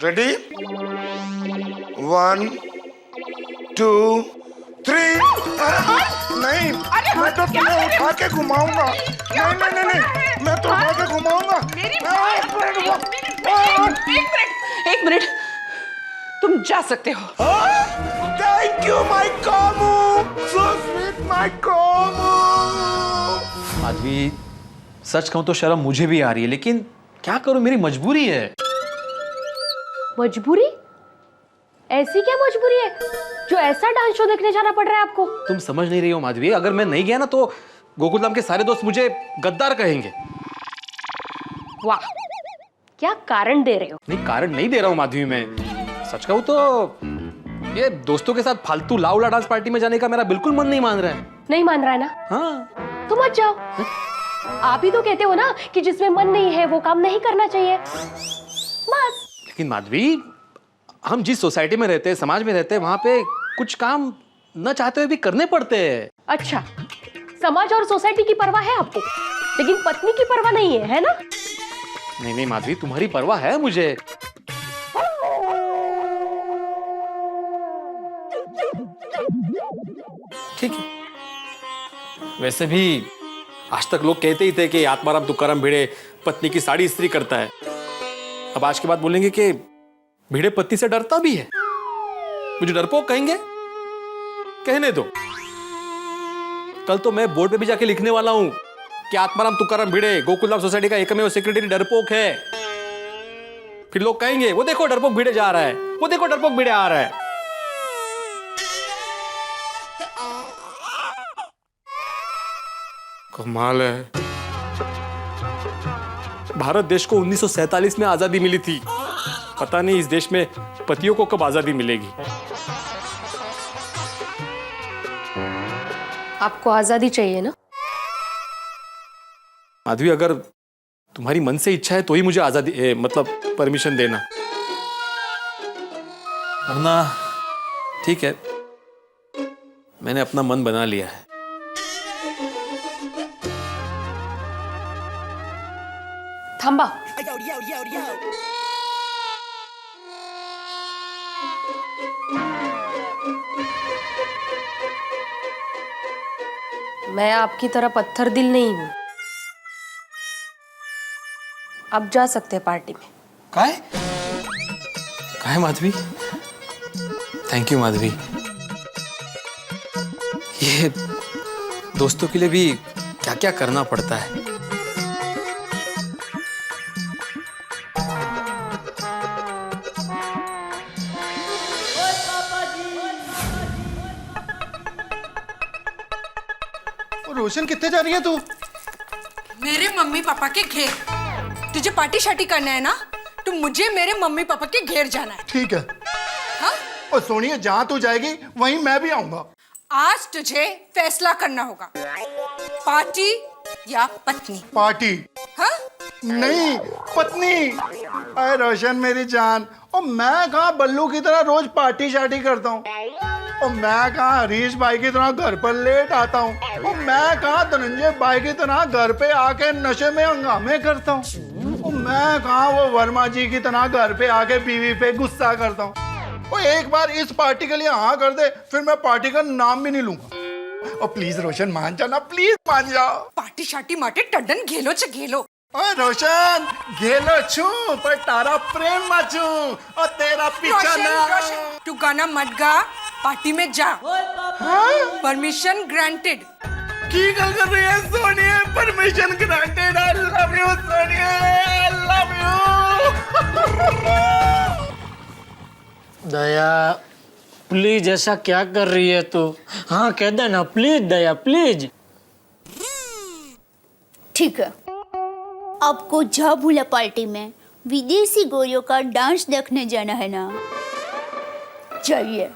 रेडी? 1 2 3। नहीं, मैं तो तुम्हें उठा के घुमाऊंगा। नहीं, मैं तो उठा के घुमाऊंगा। एक मिनट, तुम जा सकते हो। Thank you my Kamu, so sweet my Kamu. Madhavi, सच कहूं तो शर्म मुझे भी आ रही है, लेकिन क्या करूं, मेरी मजबूरी है। मजबूरी? ऐसी क्या मजबूरी है जो ऐसा डांस शो देखने जाना पड़ रहा है आपको? तुम समझ नहीं रही हो माधवी, अगर मैं नहीं गया ना तो गोकुलधाम के सारे दोस्त मुझे गद्दार कहेंगे। वाह, क्या कारण दे रहे हो? नहीं, कारण नहीं दे रहा हूं माधवी, मैं सच कहूं तो ये दोस्तों के साथ फालतू लाउला डांस पार्टी में जाने का मेरा बिल्कुल मन नहीं मान रहा है। नहीं मान रहा है ना? हाँ। तो मत जाओ। आप ही तो कहते हो ना कि जिसमें मन नहीं है वो काम नहीं करना चाहिए, बस। लेकिन माधवी, हम जिस सोसाइटी में रहते हैं, समाज में रहते हैं, वहां पे कुछ काम न चाहते हुए भी करने पड़ते हैं। अच्छा, समाज और सोसाइटी की परवाह है आपको, लेकिन पत्नी की परवाह नहीं है ना? नहीं माधवी, तुम्हारी परवाह है मुझे। ठीक है, वैसे भी आज तक लोग कहते ही थे कि आत्माराम तुकाराम भिड़े पत्नी की साड़ी इस्त्री करता है। अब आज के बाद बोलेंगे कि भिड़े पत्नी से डरता भी है। मुझे डरपोक कहेंगे, कहने दो। कल तो मैं बोर्ड पे भी जाके लिखने वाला हूं कि आत्माराम तुकाराम भिड़े गोकुलधाम सोसाइटी का एकमेव सेक्रेटरी डरपोक है। फिर लोग कहेंगे, वो देखो डरपोक भिड़े जा रहा है, वो देखो डरपोक भिड़े आ रहा है। कमाल है। भारत देश को 1947 में आजादी मिली थी। पता नहीं इस देश में पतियों को कब आजादी मिलेगी। आपको आजादी चाहिए ना? माधवी, अगर तुम्हारी मन से इच्छा है तो ही मुझे आजादी मतलब परमिशन देना, वरना ठीक है, मैंने अपना मन बना लिया है। थांबा। मैं आपकी तरह पत्थर दिल नहीं हूं। आप जा सकते हैं पार्टी में। काहे माधवी? Thank you Madhavi. ये दोस्तों के लिए भी क्या क्या करना पड़ता है। रोशन, कितने जा रही है तू? मेरे मम्मी पापा के घेर। तुझे पार्टी शार्टी करना है ना, तो मुझे मेरे मम्मी पापा के घेर जाना है। ठीक है। हाँ? और सोनिया, जहां तू जाएगी वहीं मैं भी आऊंगा। आज तुझे फैसला करना होगा, पार्टी या पत्नी। पार्टी। हाँ? नहीं, पत्नी। अरे रोशन मेरी जान, और मैं कहाँ बल्लू की तरह रोज पार्टी शार्टी करता हूँ, और मैं कहाँ हरीश भाई की तरह घर पर लेट आता हूँ, और मैं कहाँ धनंजय भाई की तरह घर पे आके नशे में हंगामे करता हूँ, और मैं कहाँ वो वर्मा जी की तरह घर पे आके बीवी पे गुस्सा करता हूँ। और एक बार इस पार्टी के लिए हाँ कर दे, फिर मैं पार्टी का नाम भी नहीं लूंगा। और प्लीज रोशन मान जाना, प्लीज मान जाओ। पार्टी शार्टी माटे टड्डन घेलो च घेलो। ओए रोशन, घेलो छू पर तारा प्रेम माचू, और तेरा पीछा ना। तू गाना मत गा, पार्टी में जा। Permission granted. की गल कर रही है Sonia? Permission granted. I love you Sonia, I love you. Daya please, ऐसा क्या कर रही है तू? हाँ कह दे ना प्लीज दया, प्लीज। ठीक है, आपको झाबुला पार्टी में विदेशी गोरियों का डांस देखने जाना है ना? जाइए।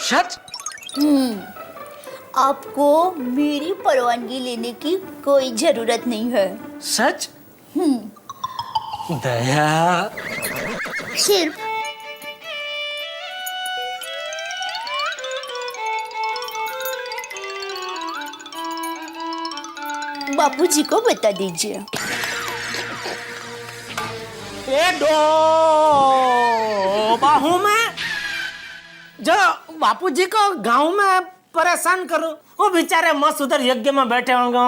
सच? आपको मेरी परवानगी लेने की कोई जरूरत नहीं है। सच? दया सिर्फ बापूजी को बता दीजिए। बाहू में जो बापूजी को गांव में परेशान करूं, वो बेचारे मस्त उधर यज्ञ में बैठे होंगे,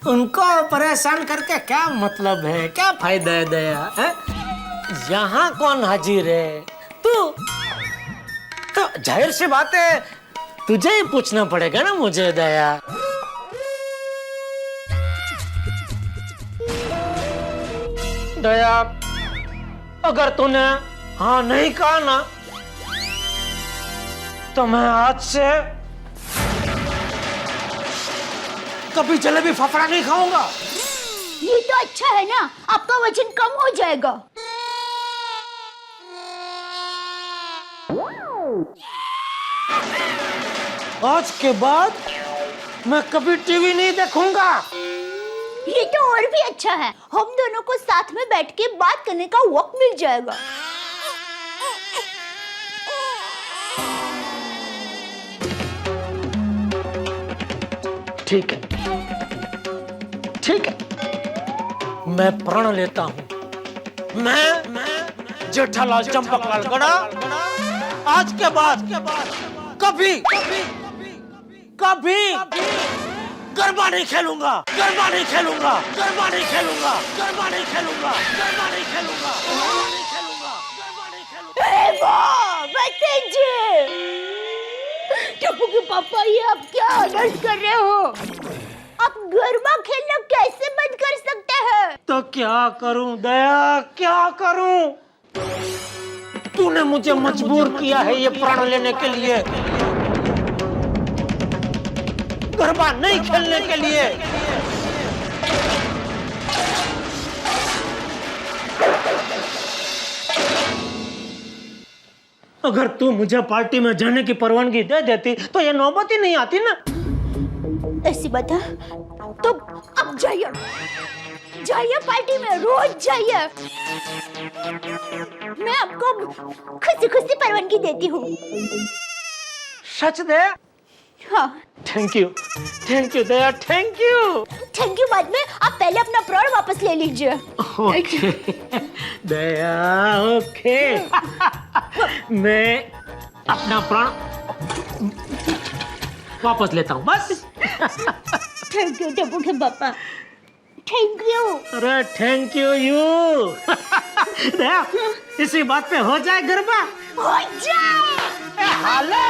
उनको परेशान करके क्या मतलब है, क्या फायदा है दया? यहाँ कौन हाजिर है? तू तो जाहिर सी बात है तुझे ही पूछना पड़ेगा ना मुझे दया। दया, अगर तूने हाँ नहीं कहा ना, तो मैं आज से कभी जलेबी फाफड़ा नहीं खाऊंगा। ये तो अच्छा है ना, आपका वजन कम हो जाएगा। आज के बाद मैं कभी टीवी नहीं देखूंगा। ये तो और भी अच्छा है, हम दोनों को साथ में बैठ के बात करने का वक्त मिल जाएगा। ठीक है, ठीक है, मैं प्रण लेता हूँ। मैं जेठालाल चंपकलाल गड़ा आज के बाद कभी गरबा नहीं खेलूंगा, गरबा नहीं खेलूंगा, गरबा नहीं खेलूंगा, गरबा नहीं खेलूंगा, गरबा नहीं खेलूंगा, गरबा नहीं खेलूंगा, गरबा नहीं खेलूंगा। बताइए टप्पू के पापा, ये आप क्या ऑर्डर कर रहे हो? आप गरबा खेलना कैसे बंद कर सकते हैं? तो क्या करूं दया, क्या करूं? तूने मुझे मजबूर किया है ये प्रण लेने के लिए, गरबा नहीं खेलने के लिए। अगर तू मुझे पार्टी में जाने की परवानगी दे देती तो ये नौबत ही नहीं आती ना। ऐसी बात है तो अब जाइए, जाइए पार्टी में, रोज जाइए। मैं आपको खुशी खुशी परवानगी देती हूँ। सच दे? हाँ। Thank you Daya, thank you. Thank you बाद में, आप पहले अपना प्रण वापस ले लीजिए। ओके दया, ओके। मैं अपना प्रण वापस लेता हूँ बस। थैंक यू टप्पू के पापा, थैंक यू। अरे थैंक यू दया, इसी बात पे हो जाए गरबा। हो जाए। हेलो,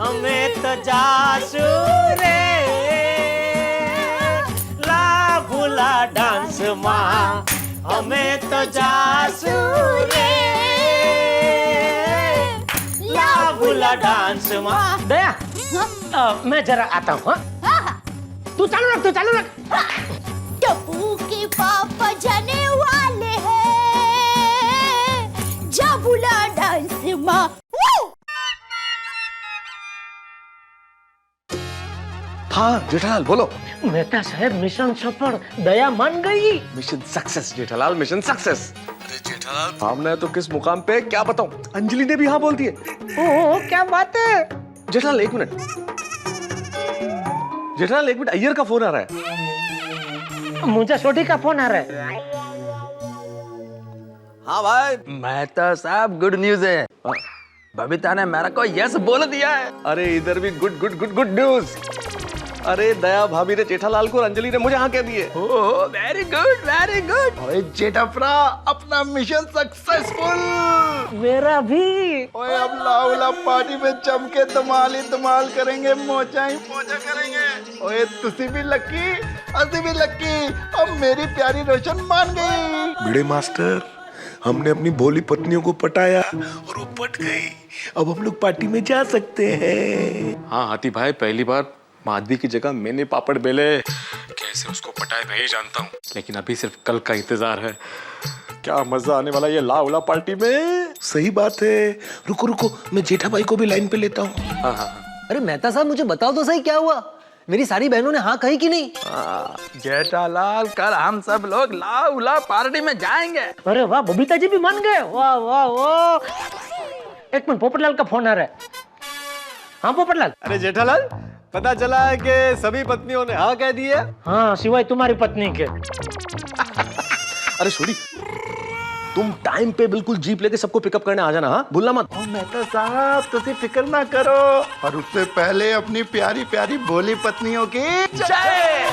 हमें तो जासू रे ला भूला डांस माँ, हमें तो जासू रे ला भूला डांस माँ। दया, मैं जरा आता हूँ। तू चालू रख। टप्पू के पापा जाने वाले हैं, जा भूला डांस माँ। हाँ जेठालाल बोलो। मेहता साहब, मिशन सफल, दया मान गई। Mission success Jethalal, mission success. अरे जेठालाल, हमने तो किस मुकाम पे क्या बताऊं, अंजलि ने भी हाँ बोल दिए। ओह क्या बात है। जेठालाल एक मिनट, जेठालाल एक मिनट, अय्यर का फोन आ रहा है। मुझे छोटी का फोन आ रहा है। हाँ भाई मेहता साहब, गुड न्यूज है, बबीता ने मेरे को यस बोल दिया है। अरे इधर भी गुड न्यूज। अरे दया भाभी ने जेठालाल को और अंजलि ने मुझे हाँ कह दिए। Oh very good. ओए जेठाप्रा, अपना मिशन सक्सेसफुल। मेरा भी। ओए अब लाउला पार्टी में जम के धमाल ही धमाल करेंगे, मौजा ही मौजा करेंगे। ओए तुसी भी लक्की, असी भी लक्की। अब मेरी प्यारी रोशन मान गई। बड़े मास्टर, हमने अपनी भोली पत्नियों को पटाया और वो पट गई। अब हम लोग पार्टी में जा सकते हैं। हाँ हाथी भाई, पहली बार माधवी की जगह मैंने पापड़ बेले। कैसे उसको पटाए नहीं जानता हूँ, लेकिन अभी सिर्फ कल का इंतजार है। क्या मजा आने वाला ये लाउला पार्टी में। सही बात है। रुको, मैं जेठा भाई को भी लाइन पे लेता हूँ। हाँ। अरे मेहता साहब, मुझे बताओ तो सही, क्या हुआ? मेरी सारी बहनों ने हाँ कही कि नहीं? जेठालाल, कल हम सब लोग लाउला पार्टी में जाएंगे। अरे वाह, बबीता जी भी मान गए। वाह। एक मिनट, पोपटलाल का फोन आ रहा है। हाँ पोपटलाल। अरे जेठालाल, पता चला है कि सभी पत्नियों ने हाँ कह दी है। हाँ, सिवाय तुम्हारी पत्नी के। अरे छोड़ी, तुम टाइम पे बिल्कुल जीप लेके सबको पिकअप करने आ जाना, हाँ भूलना मत। मेहता साहब, तुसी फिक्र ना करो। और उससे पहले अपनी प्यारी प्यारी भोली पत्नियों की जय।